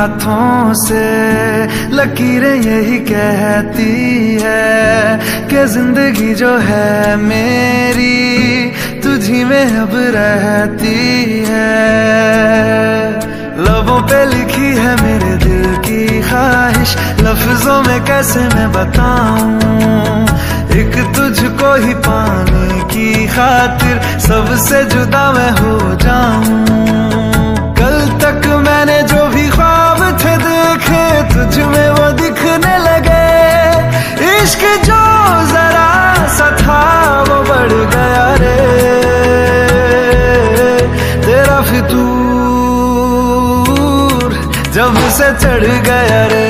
हाथों से लकीरें यही कहती है कि जिंदगी जो है मेरी तुझी में अब रहती है। लबों पे लिखी है मेरे दिल की ख्वाहिश, लफ्जों में कैसे मैं बताऊं, एक तुझको ही पाने की खातिर सबसे जुदा मैं हो जाऊं। कल तक मैंने जो भी ख्वाब थे देखे तुझ में वो दिखने लगे, इश्क जो जरा सा था वो बढ़ गया रे, तेरा फितूर जब से चढ़ गया रे।